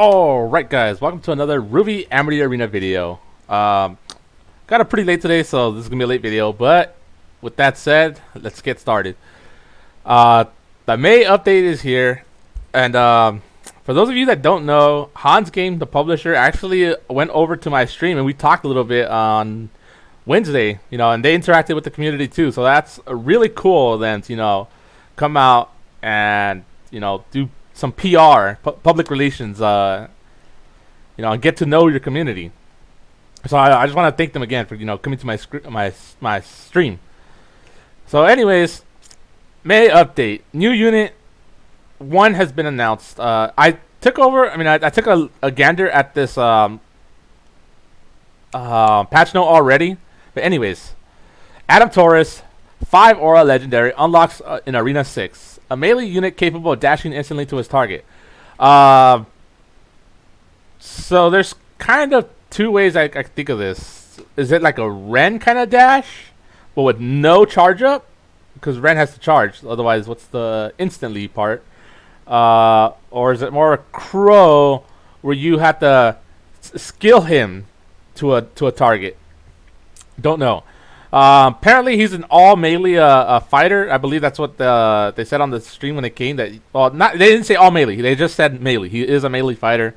Alright guys, welcome to another RWBY Amity Arena video. Got up pretty late today, so this is going to be a late video, but with that said, let's get started. The May update is here, and for those of you that don't know, Hans Game, the publisher, actually went over to my stream and we talked a little bit on Wednesday, and they interacted with the community too, so that's really cool then to, come out and, do some PR, public relations, and get to know your community. So I just want to thank them again for coming to my stream. So, anyways, May update. New unit 1 has been announced. I took over. I took a gander at this patch note already. But anyways, Adam Torres, 5 aura legendary, unlocks in Arena 6. A melee unit capable of dashing instantly to his target. So there's kind of two ways I think of this. Is it like a Ren kind of dash, but with no charge up? Because Ren has to charge. Otherwise, what's the instantly part? Or is it more a Crow where you have to skill him to a target? Don't know. Apparently he's an all melee fighter. I believe that's what they said on the stream when they came. They didn't say all melee. They just said melee. He is a melee fighter,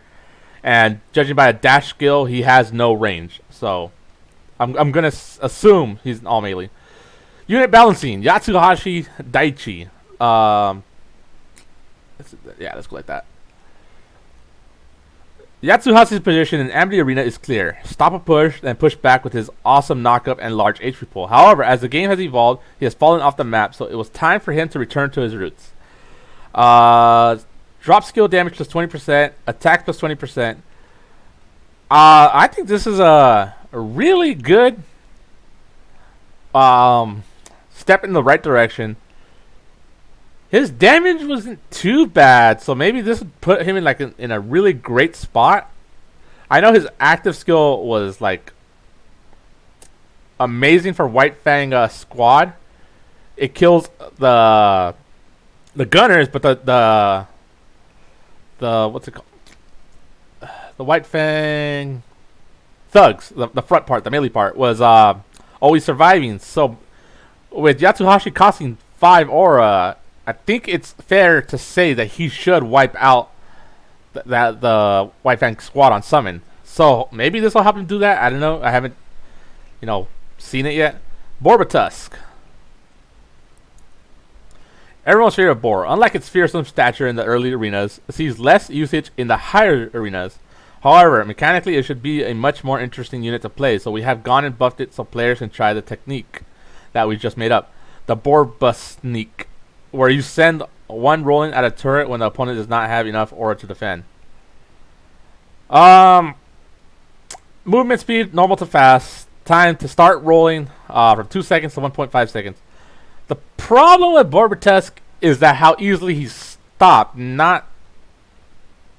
and judging by a dash skill, he has no range. So I'm gonna assume he's an all melee. Unit balancing: Yatsuhashi Daichi. Let's go like that. Yatsuhashi's position in Amity Arena is clear. Stop a push, then push back with his awesome knockup and large HP pool. However, as the game has evolved, he has fallen off the map, so it was time for him to return to his roots. Drop skill damage plus 20%, attack plus 20%. I think this is a really good step in the right direction. His damage wasn't too bad, so maybe this would put him in a really great spot. I know his active skill was amazing for White Fang squad. It kills the gunners, but the what's it called? The White Fang thugs, the front part, the melee part, was always surviving. So with Yatsuhashi costing 5 aura, I think it's fair to say that he should wipe out the White Fang squad on summon. So maybe this will help him do that. I don't know. I haven't, seen it yet. Borbatusk. Everyone's favorite boar. Unlike its fearsome stature in the early arenas, it sees less usage in the higher arenas. However, mechanically, it should be a much more interesting unit to play. So we have gone and buffed it so players can try the technique that we just made up. The Borbusnik, where you send one rolling at a turret when the opponent does not have enough aura to defend. Movement speed, normal to fast. Time to start rolling from 2 seconds to 1.5 seconds. The problem with Borbatusk is that how easily he stopped, not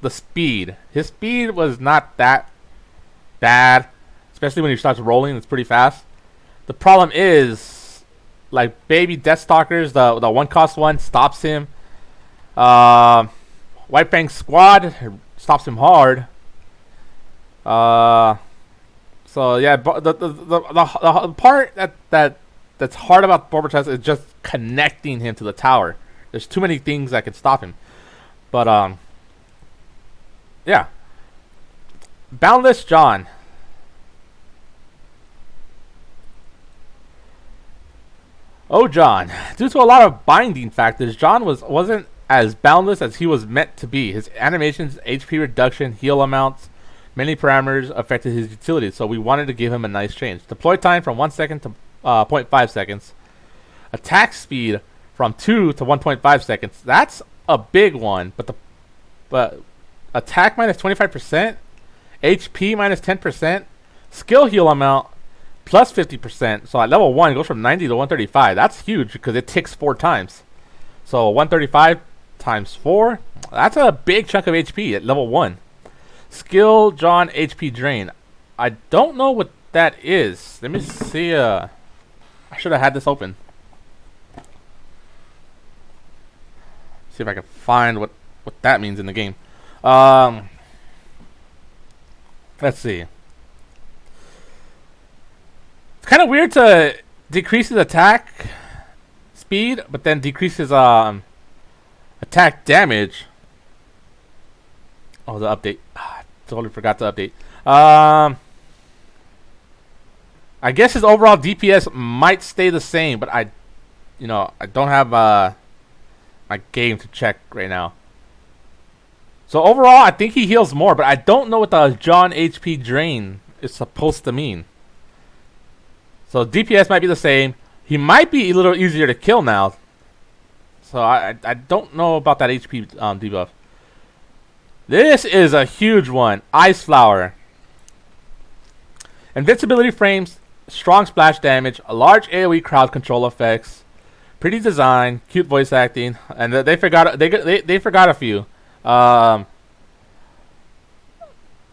the speed. His speed was not that bad, especially when he starts rolling. It's pretty fast. The problem is, like baby Deathstalkers, the one cost one stops him. White Fang squad stops him hard. So yeah, the part that's hard about Borbatusk is just connecting him to the tower. There's too many things that can stop him. But yeah. Boundless John. Oh, John. Due to a lot of binding factors, John wasn't as boundless as he was meant to be. His animations, HP reduction, heal amounts, many parameters affected his utility, so we wanted to give him a nice change. Deploy time from 1 second to 0.5 seconds. Attack speed from 2 to 1.5 seconds. That's a big one, but attack minus 25%, HP minus 10%, skill heal amount plus 50%. So at level 1, it goes from 90 to 135. That's huge because it ticks 4 times. So 135 times 4, that's a big chunk of HP at level 1. Skill John HP drain. I don't know what that is. Let me see. I should have had this open. See if I can find what that means in the game. Let's see. It's kind of weird to decrease his attack speed, but then decrease his attack damage. Oh, the update. Totally forgot to update. I guess his overall DPS might stay the same, but I don't have my game to check right now. So overall, I think he heals more, but I don't know what the John HP drain is supposed to mean. So DPS might be the same. He might be a little easier to kill now. So I don't know about that HP debuff. This is a huge one. Ice Flower. Invincibility frames, strong splash damage, a large AoE crowd control effects, pretty design, cute voice acting, and they forgot a few.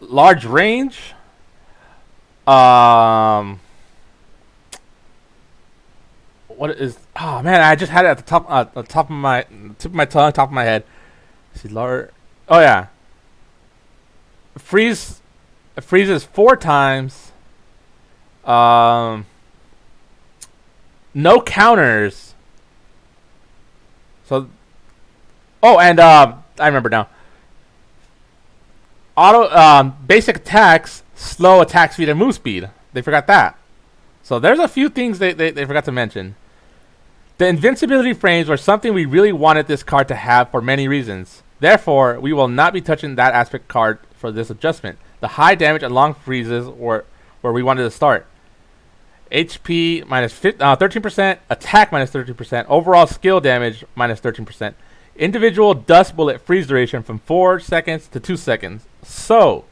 Large range. What is? Oh man, I just had it at the top of my tip of my tongue, top of my head. See, large. Oh yeah. Freezes 4 times. No counters. So. Oh, and I remember now. Auto basic attacks, slow attack speed and move speed. They forgot that. So there's a few things they forgot to mention. The invincibility frames were something we really wanted this card to have for many reasons. Therefore, we will not be touching that aspect card for this adjustment. The high damage and long freezes were where we wanted to start. HP minus 13%, attack minus 13%, overall skill damage minus 13%. Individual dust bullet freeze duration from 4 seconds to 2 seconds. So,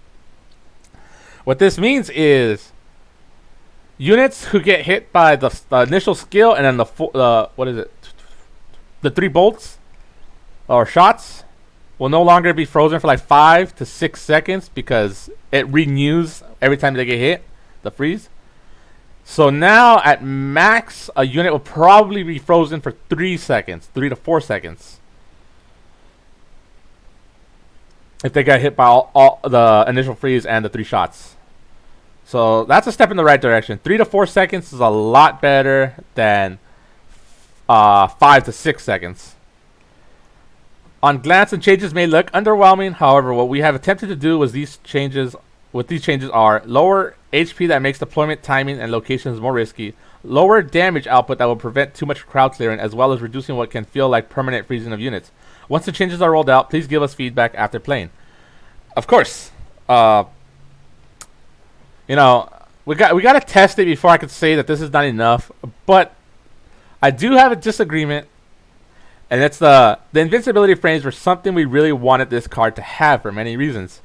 what this means is units who get hit by the initial skill and then the 3 bolts or shots will no longer be frozen for like 5 to 6 seconds because it renews every time they get hit, the freeze. So now at max, a unit will probably be frozen for 3 seconds, 3 to 4 seconds. If they got hit by all the initial freeze and the 3 shots. So that's a step in the right direction. 3 to 4 seconds is a lot better than 5 to 6 seconds. On glance, the changes may look underwhelming. However, what we have attempted to do was these changes are lower HP that makes deployment timing and locations more risky, lower damage output that will prevent too much crowd clearing, as well as reducing what can feel like permanent freezing of units. Once the changes are rolled out, please give us feedback after playing. Of course, we got to test it before I could say that this is not enough. But I do have a disagreement, and it's the invincibility frames were something we really wanted this card to have for many reasons.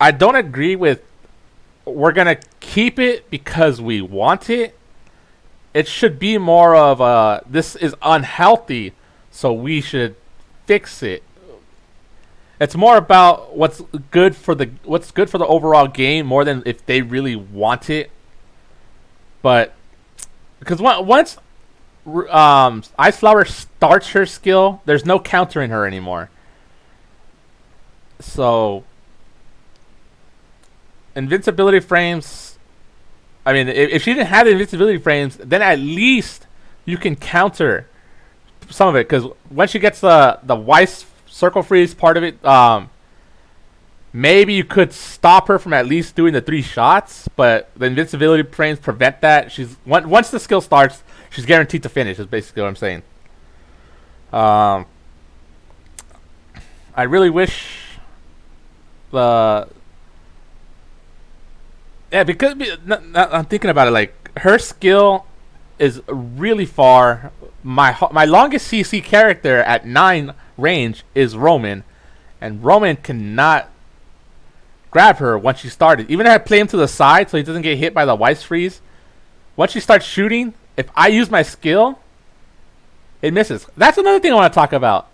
I don't agree with we're gonna keep it because we want it. It should be more of this is unhealthy, so we should fix it. It's more about what's good for the overall game more than if they really want it. But because once Ice Flower starts her skill, there's no countering her anymore. So invincibility frames, I mean, if she didn't have the invincibility frames, then at least you can counter some of it. Because when she gets the Weiss circle freeze part of it, maybe you could stop her from at least doing the 3 shots. But the invincibility frames prevent that. Once the skill starts, she's guaranteed to finish. Is basically what I'm saying. I really wish because I'm thinking about it, like her skill is really far. My longest CC character at 9 range is Roman, and Roman cannot grab her once she started. Even if I play him to the side so he doesn't get hit by the Weiss freeze, once she starts shooting, if I use my skill, it misses. That's another thing I want to talk about.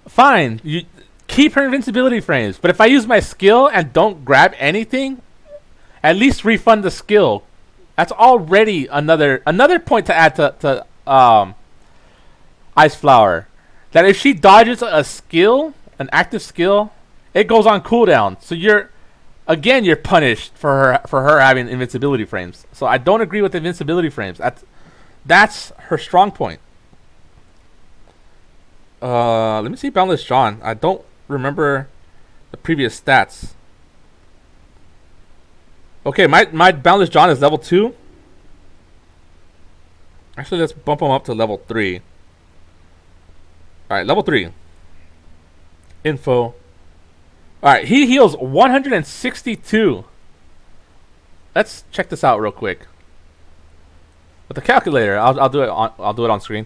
Fine, you keep her invincibility frames, but if I use my skill and don't grab anything, at least refund the skill. That's already another point to add to Ice Flower. That if she dodges a skill, an active skill, it goes on cooldown. So you're again, you're punished for her having invincibility frames. So I don't agree with invincibility frames. That's her strong point. Let me see Boundless John. I don't remember the previous stats. Okay, my Boundless John is level 2. Actually, let's bump him up to level 3. Alright, level 3. Info. Alright, he heals 162. Let's check this out real quick. With the calculator, I'll do it on screen.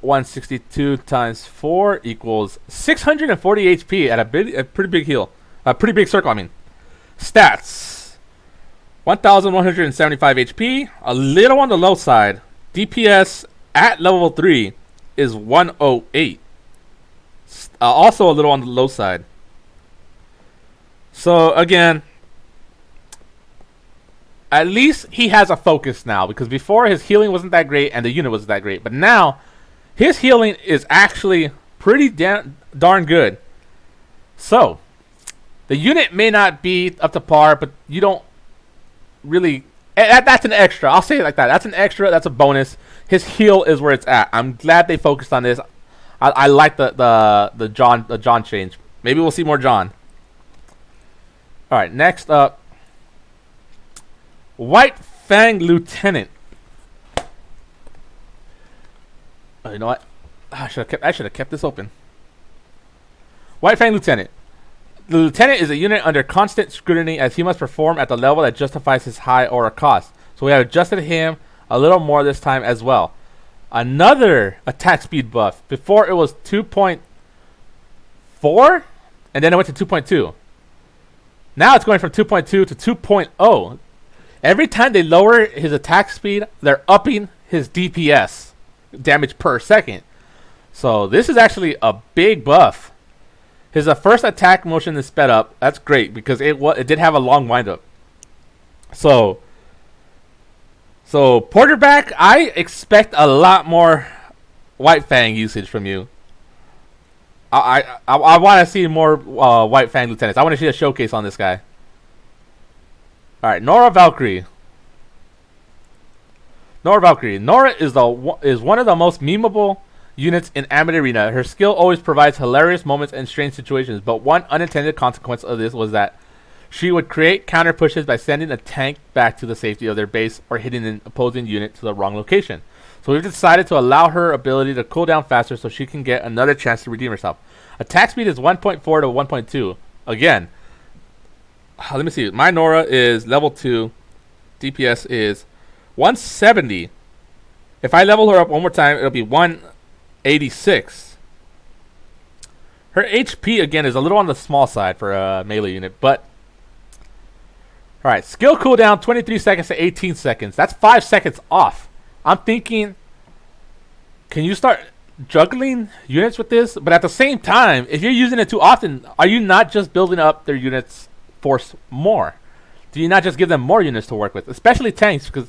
162 times 4 equals 640 HP at a pretty big heal. A pretty big circle, I mean. Stats. 1,175 HP. A little on the low side. DPS at level 3 is 108. Also a little on the low side. So, again, at least he has a focus now. Because before, his healing wasn't that great and the unit wasn't that great. But now, his healing is actually pretty darn good. So, the unit may not be up to par, but you don't really... That's an extra. I'll say it like that. That's an extra. That's a bonus. His heal is where it's at. I'm glad they focused on this. I like the John change. Maybe we'll see more John. All right, next up, White Fang Lieutenant. Oh, you know what? I should have kept this open. White Fang Lieutenant. The lieutenant is a unit under constant scrutiny as he must perform at the level that justifies his high aura cost. So we have adjusted him a little more this time as well. Another attack speed buff. Before it was 2.4 and then it went to 2.2. Now it's going from 2.2 to 2.0. Every time they lower his attack speed, they're upping his DPS, damage per second. So this is actually a big buff. His first attack motion is sped up. That's great because it did have a long windup. So Porterback, I expect a lot more White Fang usage from you. I want to see more White Fang lieutenants. I want to see a showcase on this guy. All right, Nora Valkyrie. Nora is one of the most memeable units in Amity Arena. Her skill always provides hilarious moments and strange situations, but one unintended consequence of this was that she would create counter pushes by sending a tank back to the safety of their base or hitting an opposing unit to the wrong location. So we've decided to allow her ability to cool down faster so she can get another chance to redeem herself. Attack speed is 1.4 to 1.2. Again, let me see. My Nora is level 2. DPS is 170. If I level her up one more time, it'll be 186. Her HP, again, is a little on the small side for a melee unit, but... Alright, skill cooldown, 23 seconds to 18 seconds. That's 5 seconds off. I'm thinking, can you start juggling units with this? But at the same time, if you're using it too often, are you not just building up their units force more? Do you not just give them more units to work with? Especially tanks, because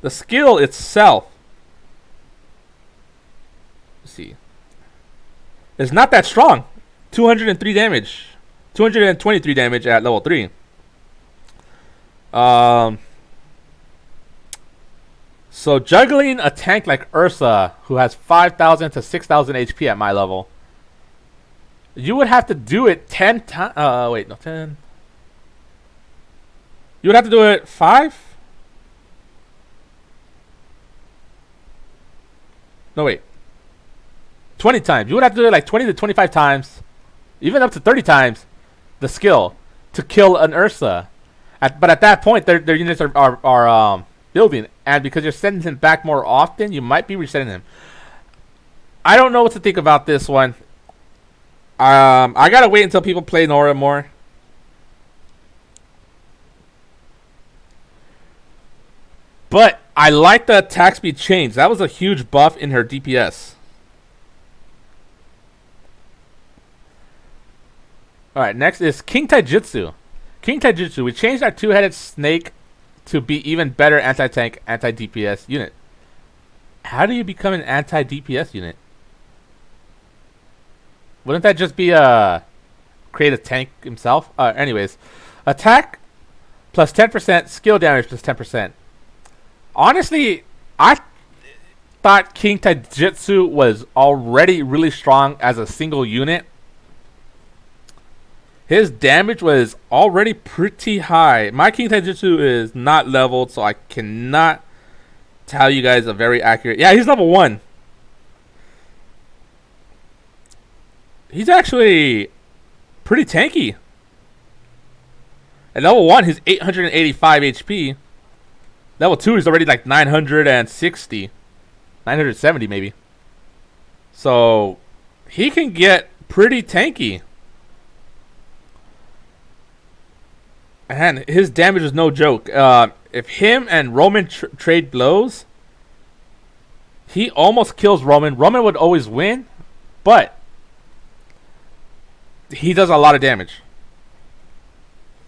the skill itself... Let's see. It's not that strong. 203 damage. 223 damage at level 3. So juggling a tank like Ursa, who has 5,000 to 6,000 HP at my level, you would have to do it 10 times. Wait, no, 10. You would have to do it 5? No, wait. 20 times. You would have to do it like 20 to 25 times, even up to 30 times the skill to kill an Ursa. But at that point, their units are building, and because you're sending him back more often, you might be resetting him. I don't know what to think about this one. I gotta wait until people play Nora more. But I like the attack speed change. That was a huge buff in her DPS. Alright, next is King Taijutsu. King Taijutsu, we changed our two-headed snake to be even better anti-tank, anti-DPS unit. How do you become an anti-DPS unit? Wouldn't that just be a create a tank himself. Anyways, attack plus 10%, skill damage plus 10%. Honestly, I thought King Taijutsu was already really strong as a single unit. His damage was already pretty high. My King Taijutsu is not leveled, so I cannot tell you guys a very accurate. Yeah, he's level 1. He's actually pretty tanky. At level 1, he's 885 HP. Level 2 is already like 960. 970 maybe. So he can get pretty tanky. And his damage is no joke. If him and Roman trade blows, he almost kills Roman. Roman would always win, but he does a lot of damage.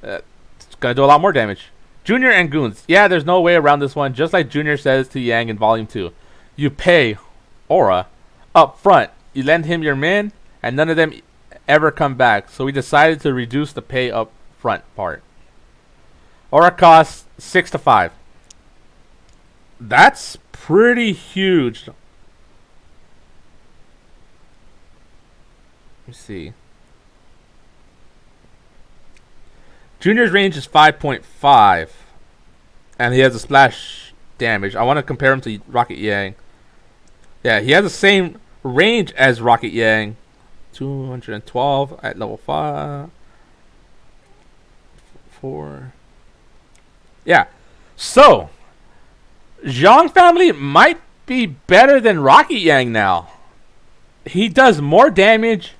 It's going to do a lot more damage. Junior and Goons. Yeah, there's no way around this one. Just like Junior says to Yang in Volume 2. You pay Aura up front. You lend him your men, and none of them ever come back. So we decided to reduce the pay up front part. Aura costs 6 to 5. That's pretty huge. Let me see. Junior's range is 5.5. And he has a splash damage. I want to compare him to Rocket Yang. Yeah, he has the same range as Rocket Yang. 212 at level 5. 4. Yeah. So, Zhang family might be better than Rocket Yang now. He does more damage,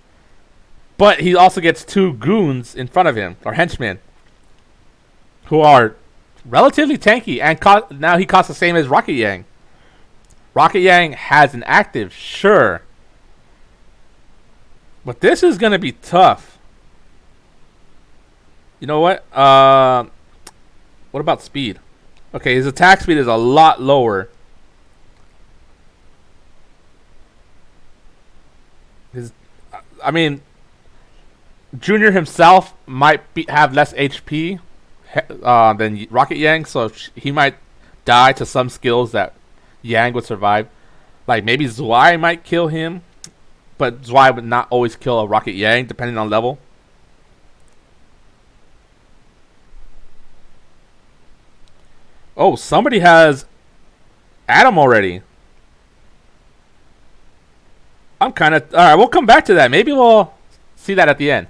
but he also gets 2 goons in front of him, or henchmen, who are relatively tanky, and now he costs the same as Rocket Yang. Rocket Yang has an active, sure, but this is going to be tough. You know what? What about speed? Okay, his attack speed is a lot lower. I mean, Junior himself might have less HP than Rocket Yang, so he might die to some skills that Yang would survive. Like maybe Zwei might kill him, but Zwei would not always kill a Rocket Yang depending on level. Oh, somebody has Adam already. I'm kind of... Alright, we'll come back to that. Maybe we'll see that at the end.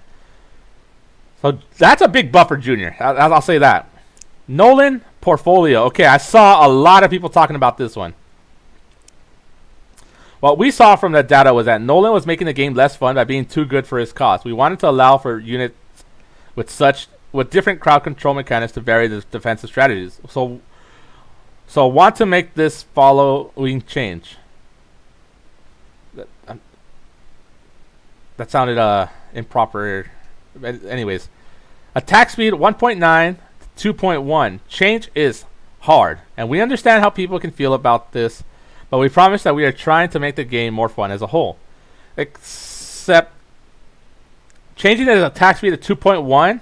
So, that's a big buff for Junior. I'll say that. Nolan Portfolio. Okay, I saw a lot of people talking about this one. What we saw from that data was that Nolan was making the game less fun by being too good for his cost. We wanted to allow for units with different crowd control mechanics to vary the defensive strategies. So want to make this following change. That sounded improper. Anyways, attack speed 1.9 to 2.1. Change is hard, and we understand how people can feel about this, but we promise that we are trying to make the game more fun as a whole. Except changing his attack speed to 2.1,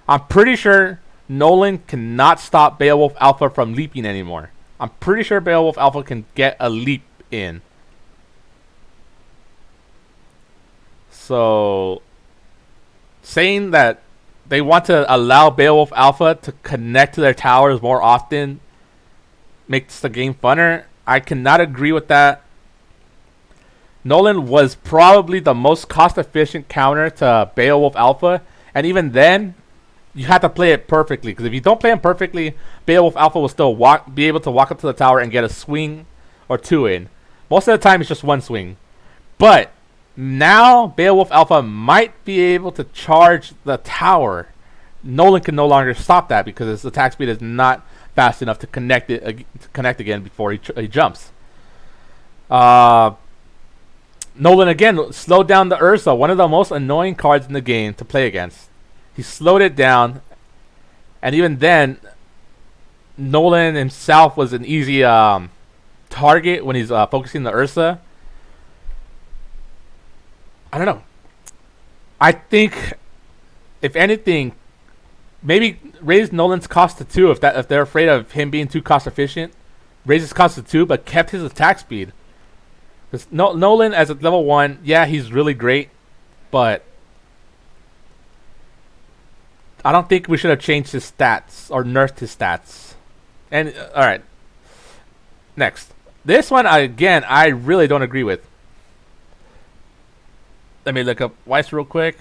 I'm pretty sure Nolan cannot stop Beowulf Alpha from leaping anymore. I'm pretty sure Beowulf Alpha can get a leap in. So, saying that they want to allow Beowulf Alpha to connect to their towers more often makes the game funner. I cannot agree with that. Nolan was probably the most cost-efficient counter to Beowulf Alpha, and even then, you have to play it perfectly. Because if you don't play him perfectly, Beowulf Alpha will still be able to walk up to the tower and get a swing or 2 in. Most of the time, it's just 1 swing. But now, Beowulf Alpha might be able to charge the tower. Nolan can no longer stop that because his attack speed is not fast enough to connect again before he jumps. Nolan again slowed down the Ursa, one of the most annoying cards in the game to play against. He slowed it down, and even then, Nolan himself was an easy target when he's focusing the Ursa. I don't know. I think if anything, maybe raise Nolan's cost to 2 if they're afraid of him being too cost efficient. Raise his cost to 2, but kept his attack speed. Because Nolan as a level 1, yeah, he's really great, but I don't think we should have changed his stats or nerfed his stats. And all right, next, this one again I really don't agree with. Let me look up Weiss real quick.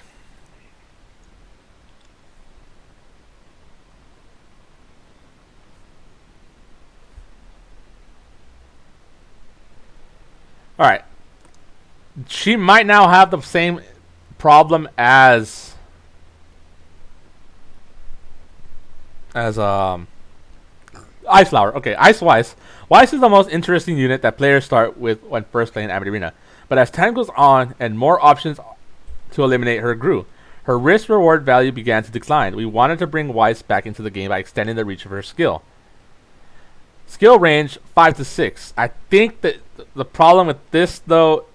All right, she might now have the same problem as Ice Flower. Okay, Ice Weiss. Weiss is the most interesting unit that players start with when first playing Amity Arena. But as time goes on and more options to eliminate her grew, her risk-reward value began to decline. We wanted to bring Weiss back into the game by extending the reach of her skill. Skill range 5 to 6. I think that the problem with this though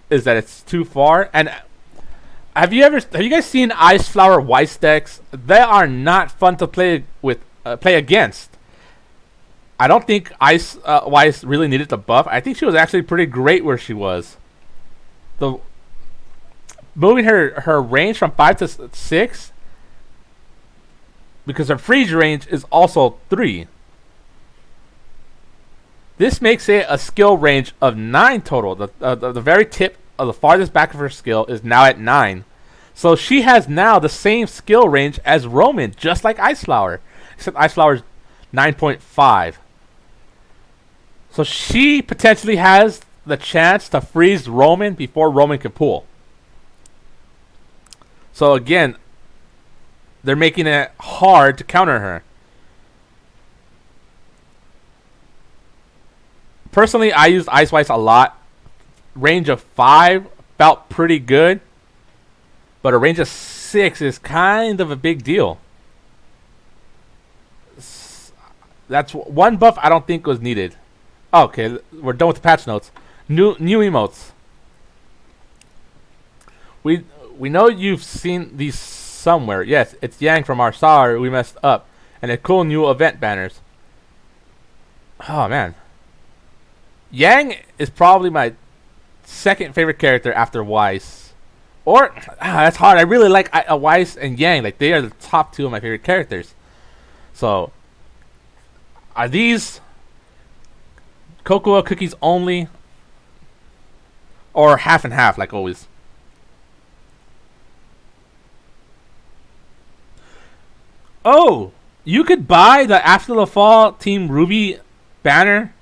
is that it's too far. And have you guys seen Ice Flower Weiss decks? They are not fun to play with, play against. I don't think Ice Weiss really needed the buff. I think she was actually pretty great where she was. The moving her range from 5 to 6 because her freeze range is also 3. This makes it a skill range of 9 total. The very tip of the farthest back of her skill is now at 9. So she has now the same skill range as Roman, just like Ice Flower. Except Ice Flower's 9.5. So she potentially has the chance to freeze Roman before Roman can pull. So again, they're making it hard to counter her. Personally, I used Ice Weiss a lot. Range of 5 felt pretty good, but a range of 6 is kind of a big deal. That's one buff I don't think was needed. Okay, we're done with the patch notes. New emotes. We know you've seen these somewhere. Yes, it's Yang from our Sorry We Messed Up, and a cool new event banners. Oh man, Yang is probably my second favorite character after Weiss. Or that's hard. I really like Weiss and Yang. Like they are the top 2 of my favorite characters. So are these cocoa cookies only, or half and half like always? Oh, you could buy the After the Fall Team RWBY banner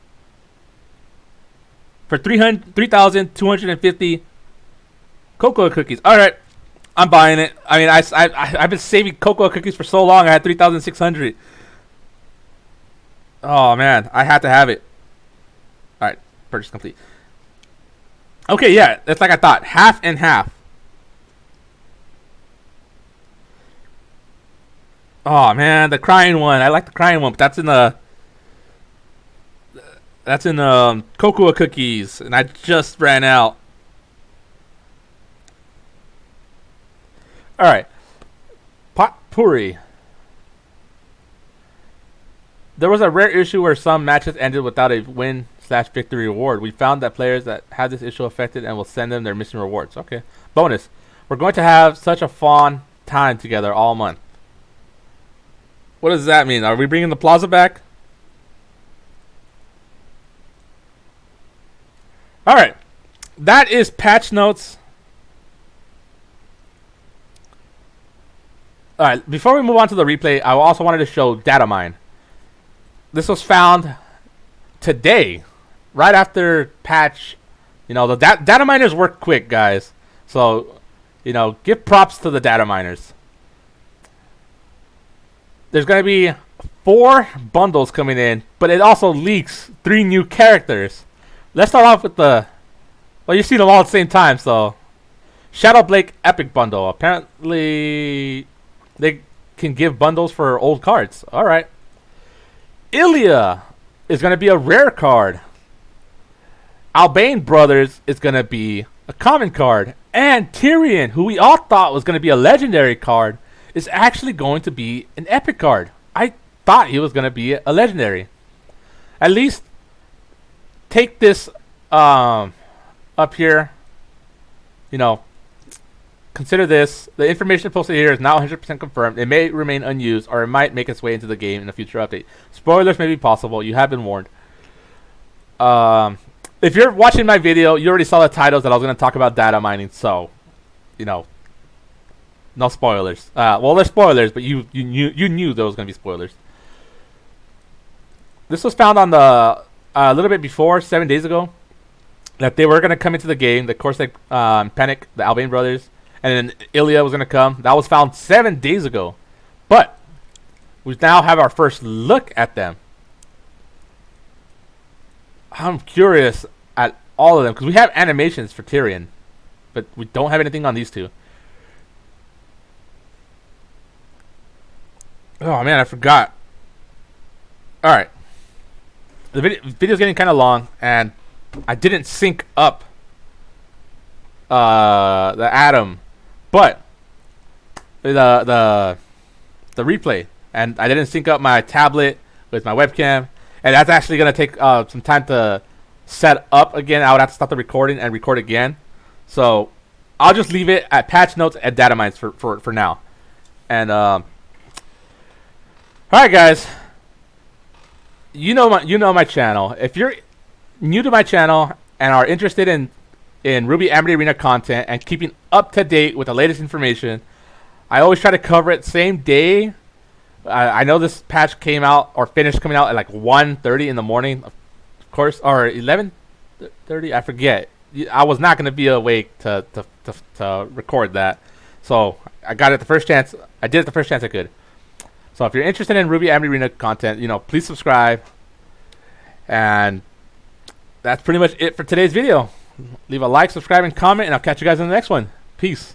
for 3,250 cocoa cookies. All right, I'm buying it. I mean, I've been saving cocoa cookies for so long. I had 3,600. Oh man, I had to have it. All right, purchase complete. Okay, yeah, that's like I thought. Half and half. Oh man, the crying one. I like the crying one, but that's in the cocoa cookies, and I just ran out. All right, potpourri. There was a rare issue where some matches ended without a win/victory reward. We found that players that had this issue affected and will send them their missing rewards. Okay. Bonus. We're going to have such a fun time together all month. What does that mean? Are we bringing the plaza back? All right. That is patch notes. All right. Before we move on to the replay, I also wanted to show DataMine. This was found today, right after patch. You know, the data miners work quick, guys. So, you know, give props to the data miners. There's going to be 4 bundles coming in, but it also leaks 3 new characters. Let's start off with the... Well, you see them all at the same time, so... Shadow Blake Epic Bundle. Apparently, they can give bundles for old cards. Alright. Ilya is going to be a rare card. Albane Brothers is going to be a common card. And Tyrion, who we all thought was going to be a legendary card, is actually going to be an epic card. I thought he was going to be a legendary. At least take this up here. You know, consider this. The information posted here is now 100% confirmed. It may remain unused, or it might make its way into the game in a future update. Spoilers may be possible. You have been warned. If you're watching my video, you already saw the titles that I was going to talk about data mining. So, you know, no spoilers. Well, there's spoilers, but you knew there was going to be spoilers. This was found on the a little bit before, 7 days ago, that they were going to come into the game. The Corsac, Panic, the Albane brothers, and then Ilya was going to come. That was found 7 days ago, but we now have our first look at them. I'm curious at all of them because we have animations for Tyrion, but we don't have anything on these two. Oh man, I forgot. All right, the video's getting kind of long, and I didn't sync up the Atom, but the replay, and I didn't sync up my tablet with my webcam. And that's actually going to take some time to set up again. I would have to stop the recording and record again. So I'll just leave it at patch notes and data mines for now. And all right, guys. You know my channel. If you're new to my channel and are interested in RWBY Amity Arena content and keeping up to date with the latest information, I always try to cover it same day. I know this patch came out or finished coming out at like 1:30 in the morning, of course, or 11:30. I forget. I was not going to be awake to record that, so I got it the first chance. I did it the first chance I could. So if you're interested in RWBY Amity Arena content, you know, please subscribe. And that's pretty much it for today's video. Leave a like, subscribe, and comment, and I'll catch you guys in the next one. Peace.